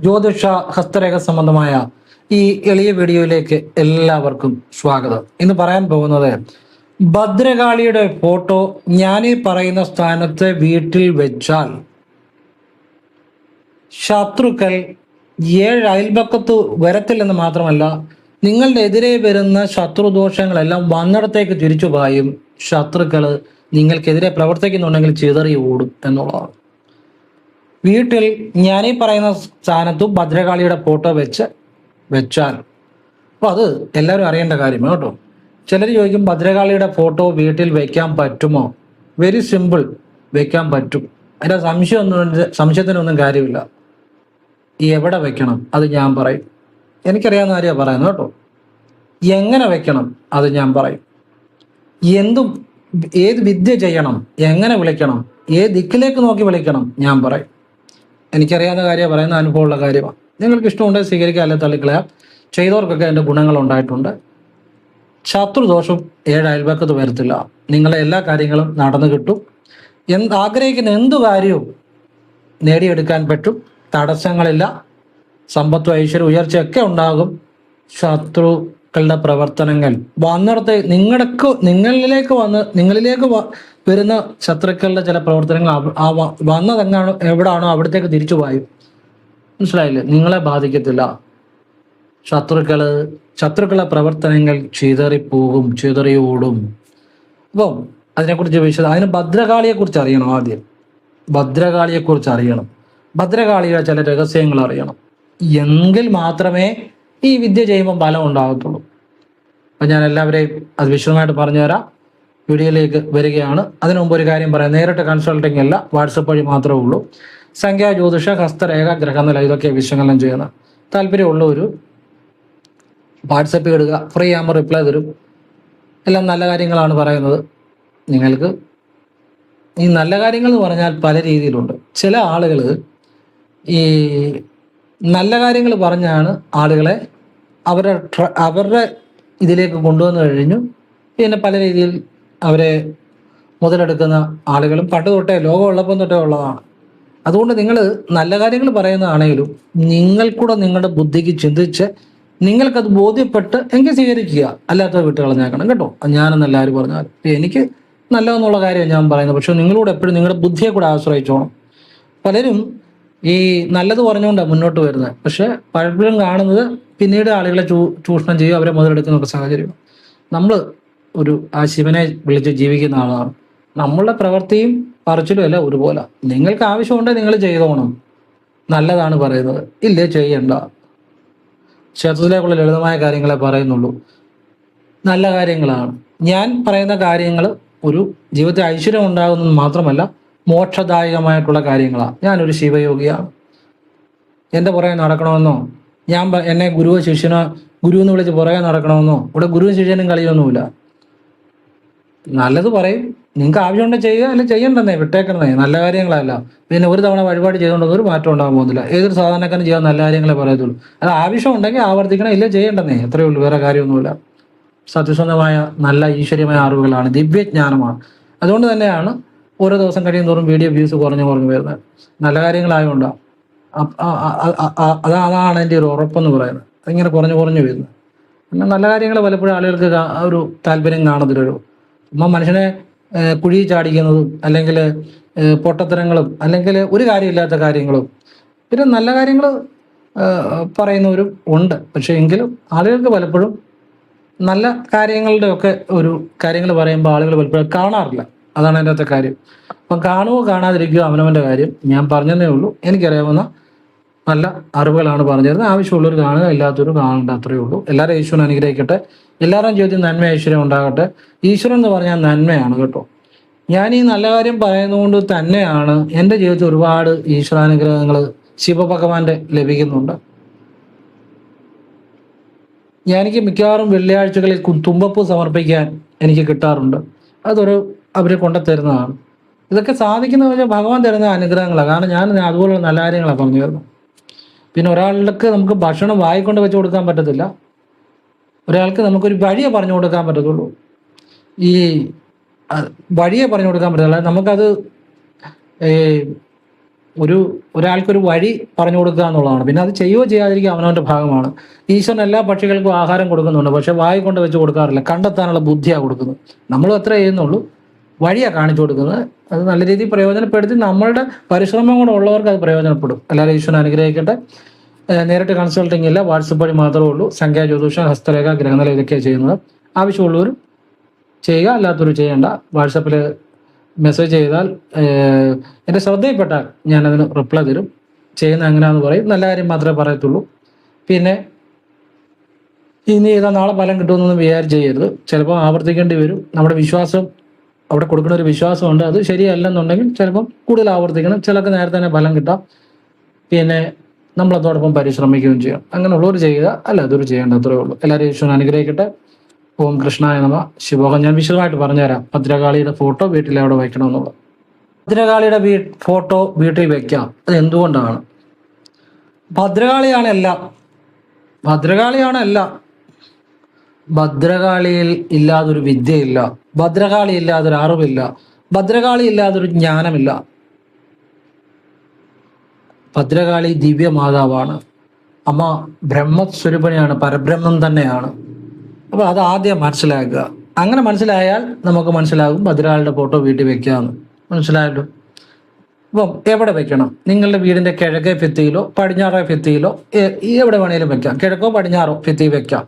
ജ്യോതിഷ ഹസ്തരേഖ സംബന്ധമായ ഈ എളിയ വീഡിയോയിലേക്ക് എല്ലാവർക്കും സ്വാഗതം. ഇന്ന് പറയാൻ പോകുന്നത് ഭദ്രകാളിയുടെ ഫോട്ടോ ഞാനീ പറയുന്ന സ്ഥാനത്ത് വീട്ടിൽ വെച്ചാൽ ശത്രുക്കൾ 7 അയൽപക്കത്ത് വരത്തില്ലെന്ന് മാത്രമല്ല, നിങ്ങളുടെ എതിരെ വരുന്ന ശത്രുദോഷങ്ങളെല്ലാം വന്നിടത്തേക്ക് തിരിച്ചു പായും. ശത്രുക്കൾ നിങ്ങൾക്കെതിരെ പ്രവർത്തിക്കുന്നുണ്ടെങ്കിൽ ചിതറി ഓടും എന്നുള്ളതാണ്. വീട്ടിൽ ഞാനീ പറയുന്ന സ്ഥാനത്ത് ഭദ്രകാളിയുടെ ഫോട്ടോ വെച്ചാൽ അപ്പോൾ അത് എല്ലാവരും അറിയേണ്ട കാര്യമാണ് കേട്ടോ. ചിലർ ചോദിക്കും, ഭദ്രകാളിയുടെ ഫോട്ടോ വീട്ടിൽ വെക്കാൻ പറ്റുമോ? വെരി സിമ്പിൾ, വെക്കാൻ പറ്റും. അതിൻ്റെ സംശയത്തിനൊന്നും കാര്യമില്ല. എവിടെ വെക്കണം അത് ഞാൻ പറയും. എനിക്കറിയാവുന്ന കാര്യമാണ് പറയുന്നത് കേട്ടോ. എങ്ങനെ വെക്കണം അത് ഞാൻ പറയും. ഏത് വിദ്യ ചെയ്യണം, എങ്ങനെ വിളിക്കണം, ഏത് ദിക്കിലേക്ക് നോക്കി വിളിക്കണം ഞാൻ പറയും. എനിക്കറിയാവുന്ന കാര്യമാണ് പറയുന്ന, അനുഭവമുള്ള കാര്യമാണ്. നിങ്ങൾക്ക് ഇഷ്ടമുണ്ടെങ്കിൽ സ്വീകരിക്കുക, അല്ലെങ്കിൽ തള്ളിക്കളയാം. ചെയ്തവർക്കൊക്കെ അതിൻ്റെ ഗുണങ്ങൾ ഉണ്ടായിട്ടുണ്ട്. ശത്രുദോഷം 7 അയൽപക്കത്ത് വരത്തില്ല. നിങ്ങളെ എല്ലാ കാര്യങ്ങളും നടന്നു കിട്ടും. ആഗ്രഹിക്കുന്ന എന്തു കാര്യവും നേടിയെടുക്കാൻ പറ്റും. തടസ്സങ്ങളില്ല. സമ്പത്തും ഐശ്വര്യം ഉയർച്ചയൊക്കെ ഉണ്ടാകും. ശത്രുക്കളുടെ പ്രവർത്തനങ്ങൾ വന്നിടത്ത് നിങ്ങളിലേക്ക് വരുന്ന ശത്രുക്കളുടെ ചില പ്രവർത്തനങ്ങൾ വന്നതെങ്ങാണോ എവിടാണോ അവിടത്തേക്ക് തിരിച്ചു പായും. മനസ്സിലായില്ലേ? നിങ്ങളെ ബാധിക്കത്തില്ല. ശത്രുക്കളുടെ പ്രവർത്തനങ്ങൾ ചിതറിപ്പോകും, ചിതറിയോടും. അപ്പം അതിനെക്കുറിച്ച് അതിന് ഭദ്രകാളിയെക്കുറിച്ച് അറിയണം. ആദ്യം ഭദ്രകാളിയെക്കുറിച്ച് അറിയണം. ഭദ്രകാളിയുടെ ചില രഹസ്യങ്ങൾ അറിയണം. എങ്കിൽ മാത്രമേ ഈ വിദ്യ ചെയ്യുമ്പോൾ ഫലം ഉണ്ടാകത്തുള്ളൂ. അപ്പം ഞാൻ എല്ലാവരെയും അത് വിശദമായിട്ട് പറഞ്ഞു തരാം. വീഡിയോയിലേക്ക് വരികയാണ്. അതിനു മുമ്പ് ഒരു കാര്യം പറയാം. നേരിട്ട് കൺസൾട്ടിങ് അല്ല, വാട്സപ്പ് വഴി മാത്രമേ ഉള്ളൂ. സംഖ്യാ ജ്യോതിഷ, ഹസ്തരേഖ, ഗ്രഹനില ഇതൊക്കെ വിശകലനം ചെയ്യുന്നത്. താല്പര്യമുള്ളവർ വാട്സപ്പിൽ ഇടുക. ഫ്രീ ആകുമ്പോൾ റിപ്ലൈ തരും. എല്ലാം നല്ല കാര്യങ്ങളാണ് പറയുന്നത്. നിങ്ങൾക്ക് ഈ നല്ല കാര്യങ്ങൾ എന്ന് പറഞ്ഞാൽ പല രീതിയിലുണ്ട്. ചില ആളുകൾ ഈ നല്ല കാര്യങ്ങൾ പറഞ്ഞാണ് ആളുകളെ അവരുടെ ഇതിലേക്ക് കൊണ്ടുവന്നു കഴിഞ്ഞു. പിന്നെ പല രീതിയിൽ അവരെ മുതലെടുക്കുന്ന ആളുകളും പണ്ട് തൊട്ടേ, ലോകം ഉള്ളപ്പം തൊട്ടേ ഉള്ളതാണ്. അതുകൊണ്ട് നിങ്ങൾ നല്ല കാര്യങ്ങൾ പറയുന്നതാണെങ്കിലും നിങ്ങൾക്കൂടെ നിങ്ങളുടെ ബുദ്ധിക്ക് ചിന്തിച്ച് നിങ്ങൾക്കത് ബോധ്യപ്പെട്ട് എങ്കിൽ സ്വീകരിക്കുക. അല്ലാത്ത വിട്ട് കളഞ്ഞേക്കണം കേട്ടോ. ഞാനെന്ന് എല്ലാവരും പറഞ്ഞാൽ എനിക്ക് നല്ലതെന്നുള്ള കാര്യമാണ് ഞാൻ പറയുന്നത്. പക്ഷെ നിങ്ങളോട് എപ്പോഴും നിങ്ങളുടെ ബുദ്ധിയെ കൂടെ ആശ്രയിച്ചോണം. പലരും ഈ നല്ലത് പറഞ്ഞുകൊണ്ടാണ് മുന്നോട്ട് വരുന്നത്. പക്ഷെ പലപ്പോഴും കാണുന്നത് പിന്നീട് ആളുകളെ ചൂഷണം ചെയ്യും, അവരെ മുതലെടുക്കുന്നൊക്കെ സാഹചര്യം. നമ്മൾ ഒരു ആ ശിവനെ വിളിച്ച് ജീവിക്കുന്ന ആളാണ്. നമ്മളുടെ പ്രവൃത്തിയും പറച്ചിലും എല്ലാം ഒരുപോലെ. നിങ്ങൾക്ക് ആവശ്യമുണ്ടെങ്കിൽ നിങ്ങൾ ചെയ്തോണം. നല്ലതാണ് പറയുന്നത്, ഇല്ലേ ചെയ്യണ്ട. ക്ഷേത്രത്തിലേക്കുള്ള ലളിതമായ കാര്യങ്ങളെ പറയുന്നുള്ളൂ. നല്ല കാര്യങ്ങളാണ് ഞാൻ പറയുന്ന കാര്യങ്ങൾ. ഒരു ജീവിതത്തിൽ ഐശ്വര്യം ഉണ്ടാകുന്നത് മാത്രമല്ല, മോക്ഷദായകമായിട്ടുള്ള കാര്യങ്ങളാണ്. ഞാനൊരു ശിവയോഗിയാണ്. എൻ്റെ പുറകെ നടക്കണമെന്നോ, എന്നെ ഗുരു എന്ന് വിളിച്ച് പുറകെ നടക്കണമെന്നോ, ഇവിടെ ഗുരുവും ശിഷ്യനും കളിയൊന്നുമില്ല. നല്ലത് പറയും. നിങ്ങൾക്ക് ആവശ്യമുണ്ടെങ്കിൽ ചെയ്യുക, അല്ലെങ്കിൽ ചെയ്യണ്ടെന്നേ, വിട്ടേക്കണേ. നല്ല കാര്യങ്ങളല്ല. പിന്നെ ഒരു തവണ വഴിപാട് ചെയ്തുകൊണ്ടൊന്നും ഒരു മാറ്റം ഉണ്ടാകാൻ പോകുന്നില്ല. ഏതൊരു സാധാരണക്കാരനും ചെയ്യാൻ നല്ല കാര്യങ്ങളെ പറയത്തുള്ളൂ. അത് ആവശ്യം ഉണ്ടെങ്കിൽ ആവർത്തിക്കണം, ഇല്ല ചെയ്യണ്ടെന്നേ, അത്രയേ ഉള്ളൂ. വേറെ കാര്യമൊന്നുമില്ല. സത്യസന്ധമായ നല്ല ഈശ്വര്യമായ അറിവുകളാണ്, ദിവ്യജ്ഞാനമാണ്. അതുകൊണ്ട് തന്നെയാണ് ഓരോ ദിവസം കഴിയുന്നതോറും വീഡിയോ വ്യൂസ് കുറഞ്ഞു വരുന്നത്. നല്ല കാര്യങ്ങളായതുകൊണ്ടാണ്. അതാണ് എൻ്റെ ഒരു ഉറപ്പെന്ന് പറയുന്നത്. അതിങ്ങനെ കുറഞ്ഞു വരുന്നത്. പിന്നെ നല്ല കാര്യങ്ങൾ പലപ്പോഴും ആളുകൾക്ക് ഒരു താല്പര്യം കാണത്തില്ലൊരു. മനുഷ്യനെ കുഴി ചാടിക്കുന്നതും അല്ലെങ്കിൽ പൊട്ടത്തരങ്ങളും അല്ലെങ്കിൽ ഒരു കാര്യമില്ലാത്ത കാര്യങ്ങളും, പിന്നെ നല്ല കാര്യങ്ങൾ പറയുന്നവരും ഉണ്ട്. പക്ഷേ എങ്കിലും ആളുകൾക്ക് പലപ്പോഴും നല്ല കാര്യങ്ങളുടെ ഒക്കെ ഒരു കാര്യങ്ങൾ പറയുമ്പോൾ ആളുകൾ പലപ്പോഴും കാണാറില്ല. അതാണ് അതിൻ്റെ അകത്തെ കാര്യം. അപ്പം കാണുമോ കാണാതിരിക്കുകയോ അവനവൻ്റെ കാര്യം. ഞാൻ പറഞ്ഞതേ ഉള്ളൂ. എനിക്കറിയാവുന്ന നല്ല അറിവുകളാണ് പറഞ്ഞു തരുന്നത്. ആവശ്യമുള്ളവർ കാണുക, ഇല്ലാത്തവർ കാണേണ്ട, അത്രയേ ഉള്ളൂ. എല്ലാവരും ഈശ്വരൻ അനുഗ്രഹിക്കട്ടെ. എല്ലാവരുടെയും ജീവിതത്തിൽ നന്മ ഐശ്വര്യം ഉണ്ടാകട്ടെ. ഈശ്വരൻ എന്ന് പറഞ്ഞാൽ നന്മയാണ് കേട്ടോ. ഞാൻ ഈ നല്ല കാര്യം പറയുന്നതുകൊണ്ട് തന്നെയാണ് എൻ്റെ ജീവിതത്തിൽ ഒരുപാട് ഈശ്വരാനുഗ്രഹങ്ങൾ ശിവഭഗവാന്റെ ലഭിക്കുന്നുണ്ട്. എനിക്ക് മിക്കവാറും വെള്ളിയാഴ്ചകളിൽ തുമ്പപ്പൂ സമർപ്പിക്കാൻ എനിക്ക് കിട്ടാറുണ്ട്. അവർ കൊണ്ടുതരുന്നതാണ്. ഇതൊക്കെ സാധിക്കുന്ന വെച്ചാൽ ഭഗവാൻ തരുന്ന അനുഗ്രഹങ്ങളാണ്. കാരണം ഞാൻ അതുപോലുള്ള നല്ല കാര്യങ്ങളാണ് പറഞ്ഞു തരുന്നത്. പിന്നെ ഒരാൾക്ക് നമുക്ക് ഭക്ഷണം വായിക്കൊണ്ട് വെച്ച് കൊടുക്കാൻ പറ്റത്തില്ല. ഒരാൾക്ക് നമുക്കൊരു വഴിയെ പറഞ്ഞു കൊടുക്കാൻ പറ്റത്തുള്ളൂ. ഈ വഴിയെ പറഞ്ഞു കൊടുക്കാൻ പറ്റത്തില്ല. നമുക്കത് ഒരാൾക്കൊരു വഴി പറഞ്ഞു കൊടുക്കുക എന്നുള്ളതാണ്. പിന്നെ അത് ചെയ്യുകയോ ചെയ്യാതിരിക്കുക അവനവൻ്റെ ഭാഗമാണ്. ഈശ്വരൻ എല്ലാ പക്ഷികൾക്കും ആഹാരം കൊടുക്കുന്നുണ്ട്, പക്ഷെ വായി കൊണ്ട് വെച്ച് കൊടുക്കാറില്ല. കണ്ടെത്താനുള്ള ബുദ്ധിയാണ് കൊടുക്കുന്നത്. നമ്മളും അത്ര ചെയ്യുന്നുള്ളൂ, വഴിയാണ് കാണിച്ചു കൊടുക്കുന്നത്. അത് നല്ല രീതിയിൽ പ്രയോജനപ്പെടുത്തി നമ്മളുടെ പരിശ്രമം കൂടെ ഉള്ളവർക്ക് അത് പ്രയോജനപ്പെടും. എല്ലാവരും ഈശ്വരൻ അനുഗ്രഹിക്കട്ടെ. നേരിട്ട് കൺസൾട്ടിങ് ഇല്ല, വാട്സപ്പ് വഴി മാത്രമേ ഉള്ളൂ. സംഖ്യാ ജ്യോതിഷം, ഹസ്തരേഖ, ഗ്രഹനില ഇതൊക്കെയാണ് ചെയ്യുന്നത്. ആവശ്യമുള്ളവർ ചെയ്യുക, അല്ലാത്തവർ ചെയ്യേണ്ട. വാട്സപ്പിൽ മെസ്സേജ് ചെയ്താൽ എൻ്റെ ശ്രദ്ധയിൽപ്പെട്ടാൽ ഞാനതിന് റിപ്ലൈ തരും. ചെയ്യുന്ന എങ്ങനെയാണെന്ന് പറയും. നല്ല കാര്യം മാത്രമേ പറയത്തുള്ളൂ. പിന്നെ ഇനി ചെയ്താൽ നാളെ ഫലം കിട്ടുമെന്നൊന്നും വിചാരിച്ച് ചെയ്യരുത്. ചിലപ്പോൾ ആവർത്തിക്കേണ്ടി വരും. നമ്മുടെ വിശ്വാസം അവിടെ കൊടുക്കുന്ന ഒരു വിശ്വാസമുണ്ട്, അത് ശരിയല്ലെന്നുണ്ടെങ്കിൽ ചിലപ്പം കൂടുതൽ ആവർത്തിക്കണം. ചിലർക്ക് നേരത്തെ തന്നെ ഫലം കിട്ടാം. പിന്നെ നമ്മളതോടൊപ്പം പരിശ്രമിക്കുകയും ചെയ്യണം. അങ്ങനെയുള്ളവർ ചെയ്യുക, അല്ല അതൊരു ചെയ്യേണ്ട, അത്രേ ഉള്ളൂ. എല്ലാവരും ഈശ്വരൻ അനുഗ്രഹിക്കട്ടെ. ഓം കൃഷ്ണായ നമഃ. ശിവോഹം ഞാൻ വിശദമായിട്ട് പറഞ്ഞുതരാം. ഭദ്രകാളിയുടെ ഫോട്ടോ വീട്ടിൽ എവിടെ വയ്ക്കണമെന്നുള്ളത്. ഭദ്രകാളിയുടെ ഫോട്ടോ വീട്ടിൽ വെക്കാം. അത് എന്തുകൊണ്ടാണ്? ഭദ്രകാളിയാണ് എല്ലാം. ഭദ്രകാളിയിൽ ഇല്ലാതൊരു വിദ്യയില്ല, ഭദ്രകാളി ഇല്ലാതൊരു അറിവില്ല, ഭദ്രകാളി ഇല്ലാതൊരു ജ്ഞാനമില്ല. ഭദ്രകാളി ദിവ്യമാതാവാണ്. അമ്മ ബ്രഹ്മസ്വരൂപിണിയാണ്, പരബ്രഹ്മം തന്നെയാണ്. അപ്പോൾ അത് ആദ്യം മനസ്സിലാക്കുക. അങ്ങനെ മനസ്സിലായാൽ നമുക്ക് മനസ്സിലാകും ഭദ്രകാളിയുടെ ഫോട്ടോ വീട്ടിൽ വെക്കാമെന്ന്. മനസ്സിലായല്ലോ? അപ്പം എവിടെ വെക്കണം? നിങ്ങളുടെ വീടിൻ്റെ കിഴക്കേ ഭിത്തിയിലോ പടിഞ്ഞാറേ ഭിത്തിയിലോ എവിടെ വേണേലും വെക്കാം. കിഴക്കോ പടിഞ്ഞാറോ ഭിത്തി വെക്കാം.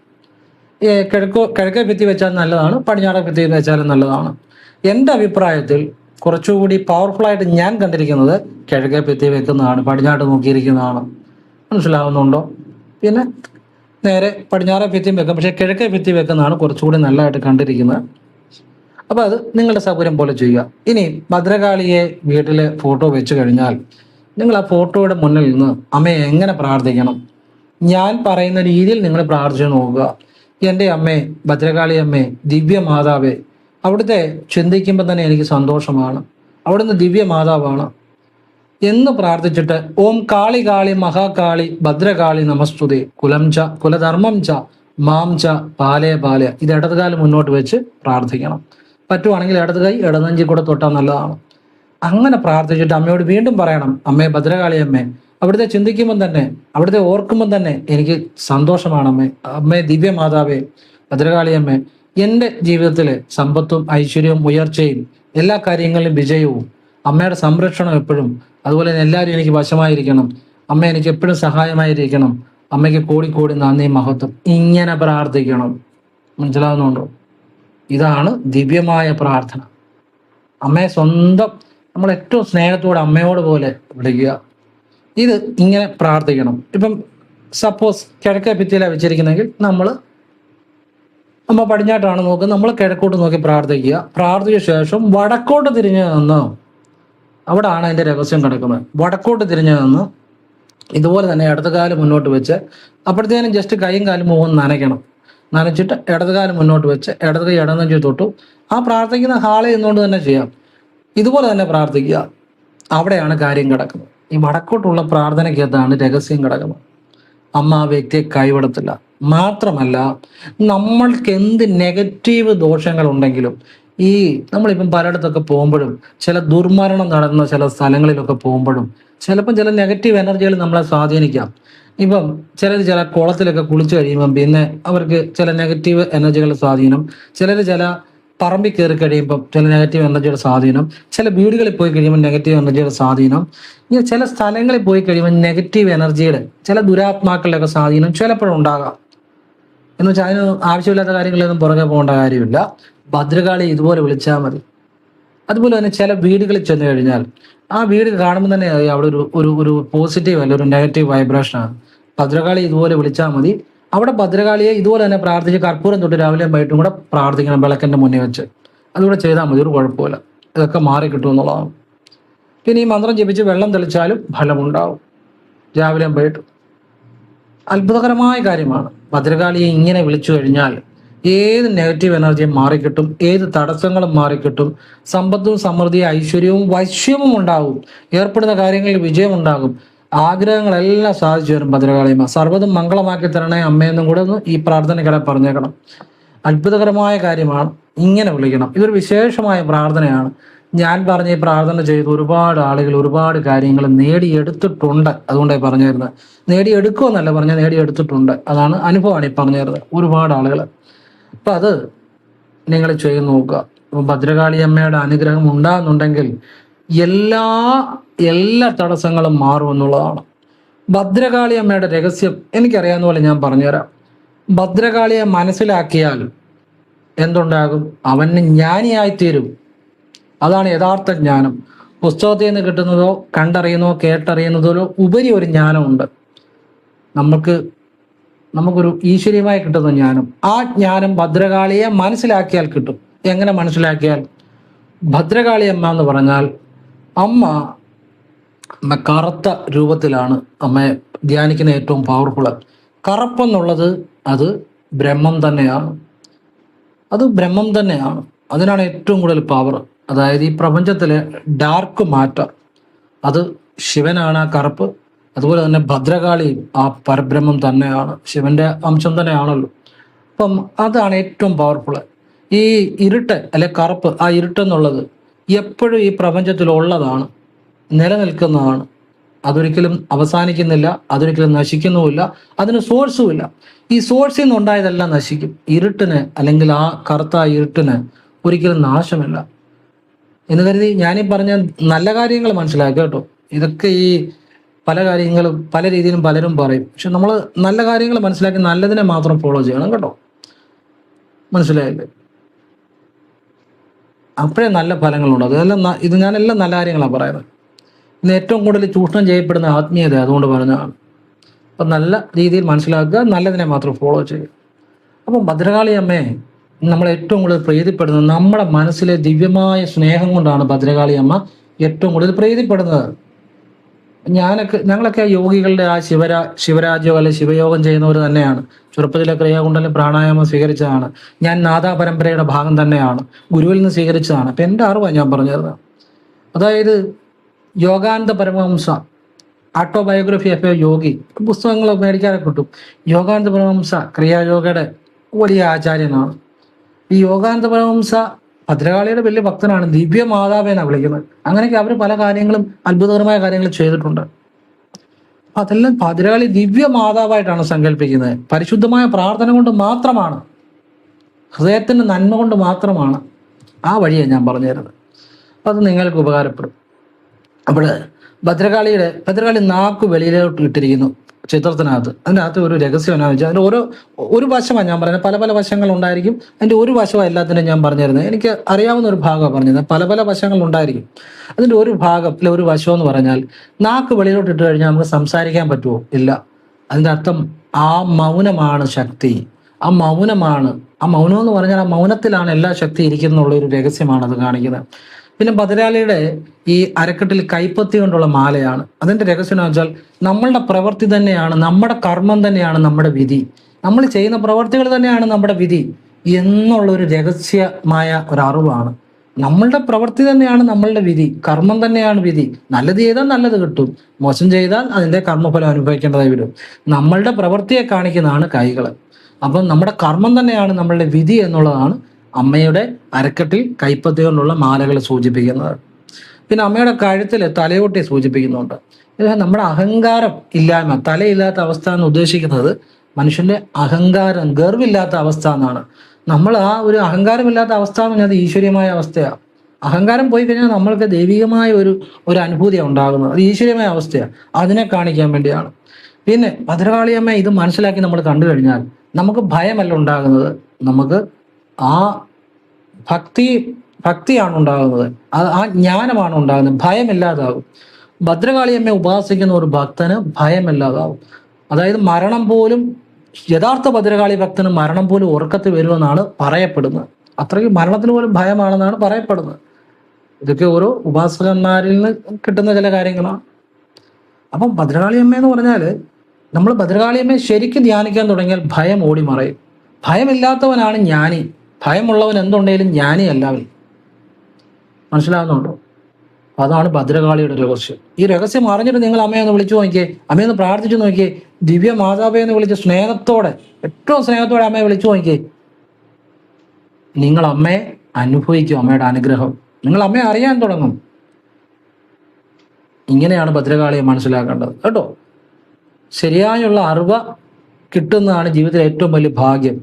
കിഴക്കേ ഭിത്തി വെച്ചാൽ നല്ലതാണ്, പടിഞ്ഞാറേ ഭിത്തി വെച്ചാലും നല്ലതാണ്. എൻ്റെ അഭിപ്രായത്തിൽ കുറച്ചുകൂടി പവർഫുള്ളായിട്ട് ഞാൻ കണ്ടിരിക്കുന്നത് കിഴക്കേ ഭിത്തി വെക്കുന്നതാണ്, പടിഞ്ഞാട്ട് നോക്കിയിരിക്കുന്നതാണ്. മനസ്സിലാവുന്നുണ്ടോ? പിന്നെ നേരെ പടിഞ്ഞാറേ ഭിത്തിയും വെക്കാം, പക്ഷേ കിഴക്കേ ഭിത്തി വെക്കുന്നതാണ് കുറച്ചുകൂടി നല്ലതായിട്ട് കണ്ടിരിക്കുന്നത്. അപ്പോൾ അത് നിങ്ങളുടെ സൗകര്യം പോലെ ചെയ്യുക. ഇനി ഭദ്രകാളിയെ വീട്ടിലെ ഫോട്ടോ വെച്ച് കഴിഞ്ഞാൽ നിങ്ങൾ ആ ഫോട്ടോയുടെ മുന്നിൽ നിന്ന് അമ്മയെ എങ്ങനെ പ്രാർത്ഥിക്കണം, ഞാൻ പറയുന്ന രീതിയിൽ നിങ്ങൾ പ്രാർത്ഥിച്ചു നോക്കുക. എൻ്റെ അമ്മേ, ഭദ്രകാളി അമ്മേ, ദിവ്യമാതാവേ, അവിടുത്തെ ചിന്തിക്കുമ്പോൾ തന്നെ എനിക്ക് സന്തോഷമാണ്. അവിടുന്ന് ദിവ്യമാതാവാണ് എന്ന് പ്രാർത്ഥിച്ചിട്ട് ഓം കാളി കാളി മഹാകാളി ഭദ്രകാളി നമസ്തുതേ കുലം ച കുലധർമ്മം ച മാം ച പാലേ പാലയ. ഇത് ഇടതുകാലം മുന്നോട്ട് വെച്ച് പ്രാർത്ഥിക്കണം. പറ്റുവാണെങ്കിൽ ഇടത് കൈ ഇടനെഞ്ചിൽ കൂടെ തൊട്ടാൽ നല്ലതാണ്. അങ്ങനെ പ്രാർത്ഥിച്ചിട്ട് അമ്മയോട് വീണ്ടും പറയണം, അമ്മേ ഭദ്രകാളി അമ്മേ, അവിടുത്തെ ചിന്തിക്കുമ്പം തന്നെ, അവിടുത്തെ ഓർക്കുമ്പം തന്നെ എനിക്ക് സന്തോഷമാണ് അമ്മേ. അമ്മേ ദിവ്യമാതാവേ, ഭദ്രകാളി അമ്മേ, എൻ്റെ ജീവിതത്തിലെ സമ്പത്തും ഐശ്വര്യവും ഉയർച്ചയും എല്ലാ കാര്യങ്ങളിലും വിജയവും അമ്മയുടെ സംരക്ഷണം എപ്പോഴും, അതുപോലെ തന്നെ എല്ലാവരും എനിക്ക് വശമായിരിക്കണം. അമ്മ എനിക്ക് എപ്പോഴും സഹായമായിരിക്കണം. അമ്മയ്ക്ക് കോടി നന്ദി മഹത്വം. ഇങ്ങനെ പ്രാർത്ഥിക്കണം. മനസ്സിലാവുന്നുണ്ടോ? ഇതാണ് ദിവ്യമായ പ്രാർത്ഥന. അമ്മയെ സ്വന്തം നമ്മൾ ഏറ്റവും സ്നേഹത്തോടെ അമ്മയോട് പോലെ വിളിക്കുക. ഇത് ഇങ്ങനെ പ്രാർത്ഥിക്കണം. ഇപ്പം സപ്പോസ് കിഴക്കേ ഭിത്തിയിലാണ് വെച്ചിരിക്കുന്നെങ്കിൽ അമ്മ പടിഞ്ഞാട്ടാണ് നോക്കുന്നത്, നമ്മൾ കിഴക്കോട്ട് നോക്കി പ്രാർത്ഥിക്കുക. പ്രാർത്ഥിച്ച ശേഷം വടക്കോട്ട് തിരിഞ്ഞു നിന്ന്, അവിടെയാണ് അതിൻ്റെ രഹസ്യം കിടക്കുന്നത്. വടക്കോട്ട് തിരിഞ്ഞു നിന്ന് ഇതുപോലെ തന്നെ ഇടതുകാലം മുന്നോട്ട് വെച്ച് അപ്പോഴത്തേനും ജസ്റ്റ് കൈയും കാലും മുഖം നനയ്ക്കണം. നനച്ചിട്ട് ഇടതുകാലം മുന്നോട്ട് വെച്ച് ഇടത് കൈ ഇടനെഞ്ചി തൊട്ടു ആ പ്രാർത്ഥിക്കുന്ന ഹാളിൽ നിന്നുകൊണ്ട് തന്നെ ചെയ്യാം. ഇതുപോലെ തന്നെ പ്രാർത്ഥിക്കുക. അവിടെയാണ് കാര്യം കിടക്കുന്നത്. ഈ വടക്കോട്ടുള്ള പ്രാർത്ഥനയ്ക്കകത്താണ് രഹസ്യം കിടക്കുന്നത്. അമ്മ ആ വ്യക്തിയെ കൈവിടത്തില്ല. മാത്രമല്ല, നമ്മൾക്ക് എന്ത് നെഗറ്റീവ് ദോഷങ്ങളുണ്ടെങ്കിലും നമ്മളിപ്പം പലയിടത്തൊക്കെ പോകുമ്പോഴും ചില ദുർമരണം നടന്ന ചില സ്ഥലങ്ങളിലൊക്കെ പോകുമ്പോഴും ചിലപ്പം ചില നെഗറ്റീവ് എനർജികൾ നമ്മളെ സ്വാധീനിക്കാം. ഇപ്പം ചില കുളത്തിലൊക്കെ കുളിച്ചു കഴിയുമ്പം പിന്നെ അവർക്ക് ചില നെഗറ്റീവ് എനർജികളുടെ സ്വാധീനം, ചില പറമ്പിൽ കയറി കഴിയുമ്പം ചില നെഗറ്റീവ് എനർജിയുടെ സ്വാധീനം, ചില വീടുകളിൽ പോയി കഴിയുമ്പോൾ നെഗറ്റീവ് എനർജിയുടെ സ്വാധീനം, ഇങ്ങനെ ചില സ്ഥലങ്ങളിൽ പോയി കഴിയുമ്പോൾ നെഗറ്റീവ് എനർജിയുടെ ചില ദുരാത്മാക്കളുടെയൊക്കെ സ്വാധീനം ചിലപ്പോഴും ഉണ്ടാകാം. എന്ന് വെച്ചാൽ അതിന് ആവശ്യമില്ലാത്ത കാര്യങ്ങളൊന്നും പുറകെ പോകേണ്ട കാര്യമില്ല. ഭദ്രകാളി ഇതുപോലെ വിളിച്ചാൽ മതി. അതുപോലെ തന്നെ ചില വീടുകളിൽ ചെന്ന് കഴിഞ്ഞാൽ ആ വീട് കാണുമ്പോൾ തന്നെ അവിടെ ഒരു പോസിറ്റീവ് അല്ല, ഒരു നെഗറ്റീവ് വൈബ്രേഷനാണ്. ഭദ്രകാളി ഇതുപോലെ വിളിച്ചാൽ മതി. അവിടെ ഭദ്രകാളിയെ ഇതുപോലെ തന്നെ പ്രാർത്ഥിച്ച് കർപ്പൂരം തൊട്ട് രാവിലെയും വൈകിട്ടും കൂടെ പ്രാർത്ഥിക്കണം, വിളക്കിൻ്റെ മുന്നിൽ വെച്ച്. അതുകൂടെ ചെയ്താൽ മതി, ഒരു കുഴപ്പമില്ല. ഇതൊക്കെ മാറി കിട്ടും എന്നുള്ളതാണ്. പിന്നെ ഈ മന്ത്രം ജപിച്ച് വെള്ളം തെളിച്ചാലും ഫലമുണ്ടാവും, രാവിലെയും വൈകിട്ടും. അത്ഭുതകരമായ കാര്യമാണ്. ഭദ്രകാളിയെ ഇങ്ങനെ വിളിച്ചു കഴിഞ്ഞാൽ ഏത് നെഗറ്റീവ് എനർജിയും മാറിക്കിട്ടും, ഏത് തടസ്സങ്ങളും മാറിക്കിട്ടും, സമ്പത്തും സമൃദ്ധിയും ഐശ്വര്യവും വശ്യവും ഉണ്ടാകും, ഏർപ്പെടുന്ന കാര്യങ്ങളിൽ വിജയമുണ്ടാകും, ആഗ്രഹങ്ങളെല്ലാം സാധിച്ചു വരും. ഭദ്രകാളിയമ്മ സർവ്വതും മംഗളമാക്കി തരണേ അമ്മയെന്നും കൂടെ ഒന്ന് ഈ പ്രാർത്ഥനയ്ക്കിടെ പറഞ്ഞേക്കണം. അത്ഭുതകരമായ കാര്യമാണ്. ഇങ്ങനെ വിളിക്കണം. ഇതൊരു വിശേഷമായ പ്രാർത്ഥനയാണ്. ഞാൻ പറഞ്ഞ ഈ പ്രാർത്ഥന ചെയ്ത് ഒരുപാട് ആളുകൾ ഒരുപാട് കാര്യങ്ങൾ നേടിയെടുത്തിട്ടുണ്ട്. അതുകൊണ്ടാണ് പറഞ്ഞിരുന്നത്. നേടിയെടുക്കുമെന്നല്ല പറഞ്ഞാൽ നേടിയെടുത്തിട്ടുണ്ട്. അതാണ് അനുഭവമാണ് ഈ പറഞ്ഞിരുന്നത്. ഒരുപാട് ആളുകൾ. അപ്പം അത് നിങ്ങൾ ചെയ്ത് നോക്കുക. അപ്പം ഭദ്രകാളി അമ്മയുടെ അനുഗ്രഹം ഉണ്ടാകുന്നുണ്ടെങ്കിൽ എല്ലാ എല്ലാ തടസ്സങ്ങളും മാറും എന്നുള്ളതാണ്. ഭദ്രകാളി അമ്മയുടെ രഹസ്യം എനിക്കറിയാവുന്ന പോലെ ഞാൻ പറഞ്ഞുതരാം. ഭദ്രകാളിയെ മനസ്സിലാക്കിയാൽ എന്തുണ്ടാകും? അവന് ജ്ഞാനിയായിത്തീരും. അതാണ് യഥാർത്ഥ ജ്ഞാനം. പുസ്തകത്തിൽ നിന്ന് കിട്ടുന്നതോ കണ്ടറിയുന്നതോ കേട്ടറിയുന്നതോ ഉപരി ഒരു ജ്ഞാനമുണ്ട്. നമുക്കൊരു ഈശ്വരീയമായി കിട്ടുന്ന ജ്ഞാനം. ആ ജ്ഞാനം ഭദ്രകാളിയെ മനസ്സിലാക്കിയാൽ കിട്ടും. എങ്ങനെ മനസ്സിലാക്കിയാൽ? ഭദ്രകാളി അമ്മ എന്ന് പറഞ്ഞാൽ അമ്മ കറുത്ത രൂപത്തിലാണ് അമ്മയെ ധ്യാനിക്കുന്ന ഏറ്റവും പവർഫുൾ. കറുപ്പെന്നുള്ളത് അത് ബ്രഹ്മം തന്നെയാണ്. അത് ബ്രഹ്മം തന്നെയാണ്. അതിനാണ് ഏറ്റവും കൂടുതൽ പവർ. അതായത് ഈ പ്രപഞ്ചത്തിലെ ഡാർക്ക് മാറ്റർ അത് ശിവനാണ് ആ കറുപ്പ്. അതുപോലെ തന്നെ ഭദ്രകാളിയും ആ പരബ്രഹ്മം തന്നെയാണ്, ശിവന്റെ അംശം തന്നെയാണല്ലോ. അപ്പം അതാണ് ഏറ്റവും പവർഫുൾ. ഈ ഇരുട്ട് അല്ലെ കറുപ്പ്, ആ ഇരുട്ടെന്നുള്ളത് എപ്പോഴും ഈ പ്രപഞ്ചത്തിലുള്ളതാണ്, നിലനിൽക്കുന്നതാണ്. അതൊരിക്കലും അവസാനിക്കുന്നില്ല, അതൊരിക്കലും നശിക്കുന്നുമില്ല, അതിന് സോഴ്സുമില്ല. ഈ സോഴ്സിൽ നിന്നുണ്ടായതെല്ലാം നശിക്കും. ഇരുട്ടിന് അല്ലെങ്കിൽ ആ കറുത്ത ഇരുട്ടിന് ഒരിക്കലും നാശമില്ല എന്ന് കരുതി ഞാനീ പറഞ്ഞ നല്ല കാര്യങ്ങൾ മനസ്സിലാക്കുക കേട്ടോ. ഇതൊക്കെ ഈ പല കാര്യങ്ങളും പല രീതിയിലും പലരും പറയും. പക്ഷെ നമ്മൾ നല്ല കാര്യങ്ങൾ മനസ്സിലാക്കി നല്ലതിനെ മാത്രം ഫോളോ ചെയ്യണം കേട്ടോ. മനസ്സിലായില്ലേ? അപ്പോഴേ നല്ല ഫലങ്ങളുണ്ട്. അതെല്ലാം ഇത് ഞാനെല്ലാം നല്ല കാര്യങ്ങളാണ് പറയുന്നത്. ഇന്ന് ഏറ്റവും കൂടുതൽ ചൂഷണം ചെയ്യപ്പെടുന്ന ആത്മീയത അതുകൊണ്ട് പറഞ്ഞതാണ്. അപ്പം നല്ല രീതിയിൽ മനസ്സിലാക്കുക, നല്ലതിനെ മാത്രം ഫോളോ ചെയ്യുക. അപ്പം ഭദ്രകാളി അമ്മയെ നമ്മൾ ഏറ്റവും കൂടുതൽ പ്രീതിപ്പെടുന്നത് നമ്മുടെ മനസ്സിലെ ദിവ്യമായ സ്നേഹം കൊണ്ടാണ്. ഭദ്രകാളി അമ്മ ഏറ്റവും കൂടുതൽ പ്രീതിപ്പെടുന്നത്. ഞങ്ങളൊക്കെ യോഗികളുടെ ആ ശിവരാജ്യോ അല്ലെ ശിവയോഗം ചെയ്യുന്നവർ തന്നെയാണ്. ചെറുപ്പത്തിലെ ക്രിയാകുണ്ടലും പ്രാണായാമം സ്വീകരിച്ചതാണ്. ഞാൻ നാദാ പരമ്പരയുടെ ഭാഗം തന്നെയാണ്, ഗുരുവിൽ നിന്ന് സ്വീകരിച്ചതാണ്. അപ്പം എൻ്റെ അറിവാണ് ഞാൻ പറഞ്ഞത്. അതായത് Yogananda Paramahansa autobiography of A യോഗി പുസ്തകങ്ങൾ മേടിക്കാനൊക്കെ കിട്ടും. യോഗാനന്ദ പരമഹംസ ക്രിയായോഗയുടെ വലിയ ആചാര്യനാണ്. ഈ യോഗാനന്ദ പരമഹംസ ഭദ്രകാളിയുടെ വലിയ ഭക്തനാണ്. ദിവ്യ മാതാവേനാണ് വിളിക്കുന്നത്. അങ്ങനെയൊക്കെ അവർ പല കാര്യങ്ങളും അത്ഭുതകരമായ കാര്യങ്ങൾ ചെയ്തിട്ടുണ്ട്. അതെല്ലാം ഭദ്രകാളി ദിവ്യ മാതാവായിട്ടാണ് സങ്കല്പിക്കുന്നത്. പരിശുദ്ധമായ പ്രാർത്ഥന കൊണ്ട് മാത്രമാണ്, ഹൃദയത്തിന്റെ നന്മ കൊണ്ട് മാത്രമാണ് ആ വഴിയാണ് ഞാൻ പറഞ്ഞു തരുന്നത്. അപ്പം അത് നിങ്ങൾക്ക് ഉപകാരപ്പെടും. അപ്പോൾ ഭദ്രകാളി നാക്ക് വെളിയിലോട്ട് ഇട്ടിരിക്കുന്നു ചിത്രത്തിനകത്ത്. അതിനകത്ത് ഒരു രഹസ്യം എന്നാന്ന് വെച്ചാൽ അതിൻ്റെ ഒരു വശമാണ് ഞാൻ പറയുന്നത്. പല പല വശങ്ങൾ ഉണ്ടായിരിക്കും. അതിൻ്റെ ഒരു വശമാണ് എല്ലാത്തിനും ഞാൻ പറഞ്ഞു തരുന്നത്. എനിക്ക് അറിയാവുന്ന ഒരു ഭാഗമാണ് പറഞ്ഞത്. പല പല വശങ്ങൾ ഉണ്ടായിരിക്കും. അതിൻ്റെ ഒരു ഭാഗത്തിലെ ഒരു വശം എന്ന് പറഞ്ഞാൽ നാക്ക് വെളിയിലോട്ട് ഇട്ട് കഴിഞ്ഞാൽ നമുക്ക് സംസാരിക്കാൻ പറ്റുമോ? ഇല്ല. അതിൻ്റെ അർത്ഥം ആ മൗനമാണ് ശക്തി. ആ മൗനം എന്ന് പറഞ്ഞാൽ ആ മൗനത്തിലാണ് എല്ലാ ശക്തി ഇരിക്കുന്നുള്ള ഒരു രഹസ്യമാണ് അത് കാണിക്കുന്നത്. പിന്നെ ഭദ്രകാളിയുടെ ഈ അരക്കെട്ടിൽ കൈപ്പത്തി കൊണ്ടുള്ള മാലയാണ്. അതിൻ്റെ രഹസ്യം എന്ന് വെച്ചാൽ നമ്മളുടെ പ്രവൃത്തി തന്നെയാണ്, നമ്മുടെ കർമ്മം തന്നെയാണ് നമ്മുടെ വിധി. നമ്മൾ ചെയ്യുന്ന പ്രവർത്തികൾ തന്നെയാണ് നമ്മുടെ വിധി എന്നുള്ള ഒരു രഹസ്യമായ ഒരു അറിവാണ്. നമ്മളുടെ പ്രവൃത്തി തന്നെയാണ് നമ്മളുടെ വിധി, കർമ്മം തന്നെയാണ് വിധി. നല്ലത് ചെയ്താൽ നല്ലത് കിട്ടും, മോശം ചെയ്താൽ അതിൻ്റെ കർമ്മഫലം അനുഭവിക്കേണ്ടതായി വരും. നമ്മളുടെ പ്രവൃത്തിയെ കാണിക്കുന്നതാണ് കൈകൾ. അപ്പം നമ്മുടെ കർമ്മം തന്നെയാണ് നമ്മളുടെ വിധി എന്നുള്ളതാണ് അമ്മയുടെ അരക്കെട്ടിൽ കൈപ്പത്തി കൊണ്ടുള്ള മാലകൾ സൂചിപ്പിക്കുന്നത്. പിന്നെ അമ്മയുടെ കഴുത്തിൽ തലയോട്ടി സൂചിപ്പിക്കുന്നുണ്ട്. ഇത് നമ്മുടെ അഹങ്കാരം ഇല്ലായ്മ, തലയില്ലാത്ത അവസ്ഥ എന്ന് ഉദ്ദേശിക്കുന്നത് മനുഷ്യന്റെ അഹങ്കാരം, ഗർവില്ലാത്ത അവസ്ഥ എന്നാണ്. നമ്മൾ ആ ഒരു അഹങ്കാരമില്ലാത്ത അവസ്ഥ എന്ന് പറഞ്ഞാൽ ഈശ്വരീയമായ അവസ്ഥയാണ്. അഹങ്കാരം പോയി കഴിഞ്ഞാൽ നമ്മൾക്ക് ദൈവികമായ ഒരു അനുഭൂതിയാണ് ഉണ്ടാകുന്നത്. അത് ഈശ്വരീയമായ അവസ്ഥയാണ്. അതിനെ കാണിക്കാൻ വേണ്ടിയാണ്. പിന്നെ ഭദ്രകാളിയമ്മ ഇത് മനസ്സിലാക്കി നമ്മൾ കണ്ടു കഴിഞ്ഞാൽ നമുക്ക് ഭയമല്ല ഉണ്ടാകുന്നത്, നമുക്ക് ആ ഭക്തിയാണ് ഉണ്ടാകുന്നത്, ആ ജ്ഞാനമാണ് ഉണ്ടാകുന്നത്. ഭയമില്ലാതാകും. ഭദ്രകാളിയമ്മയെ ഉപാസിക്കുന്ന ഒരു ഭക്തന് ഭയമില്ലാതാകും. അതായത് മരണം പോലും, യഥാർത്ഥ ഭദ്രകാളി ഭക്തന് മരണം പോലും ഉറക്കത്തിൽ വരുമെന്നാണ് പറയപ്പെടുന്നത്. അത്രയ്ക്ക് മരണത്തിന് പോലും ഭയമാണെന്നാണ് പറയപ്പെടുന്നത്. ഇതൊക്കെ ഓരോ ഉപാസകന്മാരിൽ നിന്ന് കിട്ടുന്ന ചില കാര്യങ്ങളാണ്. അപ്പം ഭദ്രകാളിയമ്മ എന്ന് പറഞ്ഞാൽ നമ്മൾ ഭദ്രകാളിയമ്മയെ ശരിക്കും ധ്യാനിക്കാൻ തുടങ്ങിയാൽ ഭയം ഓടി മറയും. ഭയമില്ലാത്തവനാണ് ജ്ഞാനി. ഭയമുള്ളവൻ എന്തുണ്ടെങ്കിലും ജ്ഞാനിയല്ല അവൻ. മനസ്സിലാകുന്നുണ്ടോ? അതാണ് ഭദ്രകാളിയുടെ രഹസ്യം. ഈ രഹസ്യം അറിഞ്ഞിട്ട് നിങ്ങൾ അമ്മയൊന്ന് വിളിച്ചു നോക്കിയേ, അമ്മയൊന്ന് പ്രാർത്ഥിച്ചു നോക്കിയേ, ദിവ്യ മാതാവേ എന്ന് വിളിച്ച് സ്നേഹത്തോടെ, ഏറ്റവും സ്നേഹത്തോടെ അമ്മയെ വിളിച്ചു നോക്കിയേ, നിങ്ങൾ അമ്മയെ അനുഭവിക്കും, അമ്മയുടെ അനുഗ്രഹം. നിങ്ങൾ അമ്മയെ അറിയാൻ തുടങ്ങും. ഇങ്ങനെയാണ് ഭദ്രകാളിയെ മനസ്സിലാക്കേണ്ടത് കേട്ടോ. ശരിയായുള്ള അറിവ് കിട്ടുന്നതാണ് ജീവിതത്തിലെ ഏറ്റവും വലിയ ഭാഗ്യം.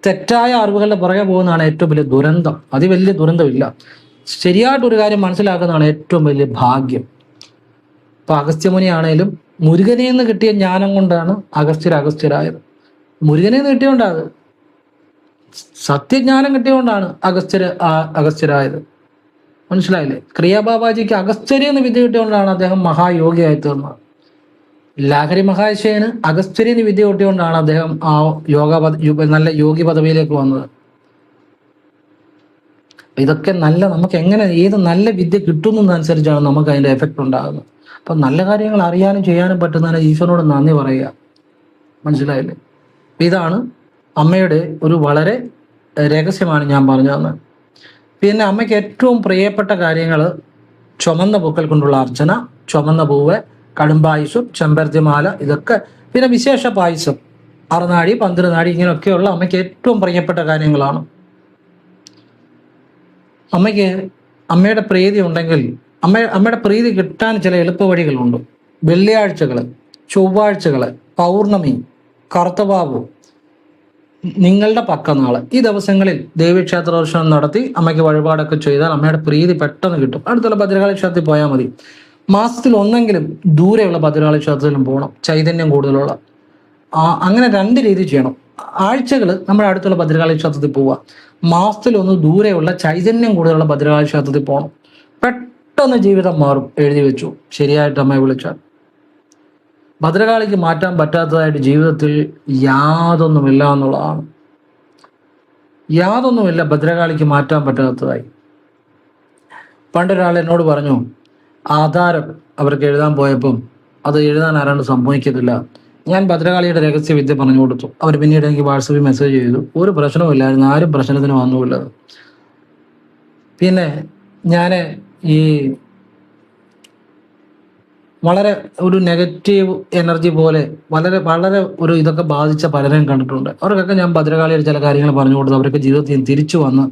തെറ്റായ അറിവുകളുടെ പുറകെ പോകുന്നതാണ് ഏറ്റവും വലിയ ദുരന്തം. അത് വലിയ ദുരന്തമില്ല. ശരിയായിട്ടൊരു കാര്യം മനസ്സിലാക്കുന്നതാണ് ഏറ്റവും വലിയ ഭാഗ്യം. ഇപ്പൊ അഗസ്ത്യമുനി ആണേലും മുരുകനിൽ നിന്ന് കിട്ടിയ ജ്ഞാനം കൊണ്ടാണ് അഗസ്ത്യരായത്. മുരുകനിൽ നിന്ന് കിട്ടിയോണ്ടാണ്, സത്യജ്ഞാനം കിട്ടിയോണ്ടാണ് അഗസ്ത്യരായത്. മനസ്സിലായില്ലേ? ക്രിയാബാബാജിക്ക് അഗസ്ത്യരിന്ന് വിദ്യ കിട്ടിയോണ്ടാണ് അദ്ദേഹം മഹായോഗിയായി തീർന്നത്. ലാഹരി മഹാശയന് അഗസ്ത്യരിന്ന് വിദ്യ കിട്ടിയോണ്ടാണ് അദ്ദേഹം ആ നല്ല യോഗി പദവിയിലേക്ക് വന്നത്. ഇതൊക്കെ നമുക്ക് എങ്ങനെ ഏത് നല്ല വിദ്യ കിട്ടുന്നതനുസരിച്ചാണ് നമുക്ക് അതിന്റെ എഫക്റ്റ് ഉണ്ടാകുന്നത്. അപ്പൊ നല്ല കാര്യങ്ങൾ അറിയാനും ചെയ്യാനും പറ്റുന്നതിന് ഈശ്വരനോട് നന്ദി പറയുക. മനസ്സിലായില്ലേ? ഇതാണ് അമ്മയുടെ ഒരു വളരെ രഹസ്യമാണ് ഞാൻ പറഞ്ഞു തന്നത്. പിന്നെ അമ്മയ്ക്ക് ഏറ്റവും പ്രിയപ്പെട്ട കാര്യങ്ങൾ ചുമന്ന പൂക്കൾ കൊണ്ടുള്ള അർച്ചന, ചുമന്ന പൂവ്, കടുംപായുസം, ചെമ്പരത്തിമാല, ഇതൊക്കെ. പിന്നെ വിശേഷ പായസം, അറുനാഴി, പന്തിരുനാഴി, ഇങ്ങനെയൊക്കെയുള്ള അമ്മയ്ക്ക് ഏറ്റവും പ്രിയപ്പെട്ട കാര്യങ്ങളാണ്. അമ്മയ്ക്ക് അമ്മയുടെ പ്രീതി ഉണ്ടെങ്കിൽ അമ്മയുടെ പ്രീതി കിട്ടാൻ ചില എളുപ്പ വഴികളുണ്ട്. വെള്ളിയാഴ്ചകൾ, ചൊവ്വാഴ്ചകൾ, പൗർണമി, കറുത്തവാവ്, നിങ്ങളുടെ പക്കനാള്, ഈ ദിവസങ്ങളിൽ ദേവീക്ഷേത്ര ദർശനം നടത്തി അമ്മയ്ക്ക് വഴിപാടൊക്കെ ചെയ്താൽ അമ്മയുടെ പ്രീതി പെട്ടെന്ന് കിട്ടും. അടുത്തുള്ള ഭദ്രകാളി ക്ഷേത്രത്തിൽ പോയാൽ മതി. മാസത്തിൽ ഒന്നെങ്കിലും ദൂരെയുള്ള ഭദ്രകാളി ക്ഷേത്രത്തിലും പോകണം, ചൈതന്യം കൂടുതലുള്ള. അങ്ങനെ 2 രീതി ചെയ്യണം. ആഴ്ചകൾ നമ്മുടെ അടുത്തുള്ള ഭദ്രകാളി ക്ഷേത്രത്തിൽ പോവുക, മാസത്തിൽ ഒന്ന് ദൂരെയുള്ള ചൈതന്യം കൂടുതലുള്ള ഭദ്രകാളി ക്ഷേത്രത്തിൽ പോകണം. പെട്ടെന്ന് ജീവിതം മാറും. എഴുതി വെച്ചു, ശരിയായിട്ട് അമ്മയെ വിളിച്ചാൽ. ഭദ്രകാളിക്ക് മാറ്റാൻ പറ്റാത്തതായിട്ട് ജീവിതത്തിൽ യാതൊന്നുമില്ല എന്നുള്ളതാണ്. യാതൊന്നുമില്ല ഭദ്രകാളിക്ക് മാറ്റാൻ പറ്റാത്തതായി. പണ്ടൊരാൾ എന്നോട് പറഞ്ഞു, ആധാരം അവർക്ക് എഴുതാൻ പോയപ്പം അത് എഴുതാൻ ആരാണ്ട് സംഭവിക്കത്തില്ല. ഞാൻ ഭദ്രകാളിയുടെ രഹസ്യ വിദ്യ പറഞ്ഞു കൊടുത്തു. അവർ പിന്നീട് എനിക്ക് വാട്സപ്പിൽ മെസ്സേജ് ചെയ്തു. ഒരു പ്രശ്നവുമില്ലായിരുന്നു, ആരും പ്രശ്നത്തിന് വന്നുമില്ല. പിന്നെ ഞാൻ ഈ വളരെ ഒരു നെഗറ്റീവ് എനർജി പോലെ വളരെ വളരെ ഒരു ഇതൊക്കെ ബാധിച്ച പലരെയും കണ്ടിട്ടുണ്ട്. അവർക്കൊക്കെ ഞാൻ ഭദ്രകാളിയുടെ ചില കാര്യങ്ങൾ പറഞ്ഞു കൊടുത്തു. അവരൊക്കെ ജീവിതത്തിൽ തിരിച്ചു വന്ന്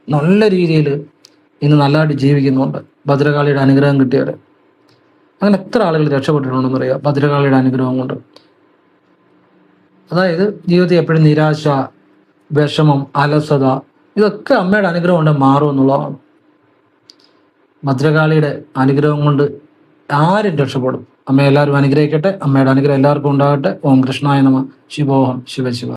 നല്ല രീതിയിൽ ഇന്ന് നല്ലതായിട്ട് ജീവിക്കുന്നുണ്ട്. ഭദ്രകാളിയുടെ അനുഗ്രഹം കിട്ടിയവർ. അങ്ങനെ എത്ര ആളുകൾ രക്ഷപ്പെട്ടിട്ടുണ്ടെന്ന് അറിയാം ഭദ്രകാളിയുടെ അനുഗ്രഹം കൊണ്ട്. അതായത് ജീവിതത്തിൽ എപ്പോഴും നിരാശ, വിഷമം, അലസത, ഇതൊക്കെ അമ്മയുടെ അനുഗ്രഹം കൊണ്ട് മാറും എന്നുള്ളതാണ്. ഭദ്രകാളിയുടെ അനുഗ്രഹം കൊണ്ട് ആരും രക്ഷപ്പെടും. അമ്മ എല്ലാവരും അനുഗ്രഹിക്കട്ടെ. അമ്മയുടെ അനുഗ്രഹം എല്ലാവർക്കും ഉണ്ടാകട്ടെ. ഓം കൃഷ്ണായ നമഃ. ശിവോഹം. ശിവ ശിവ.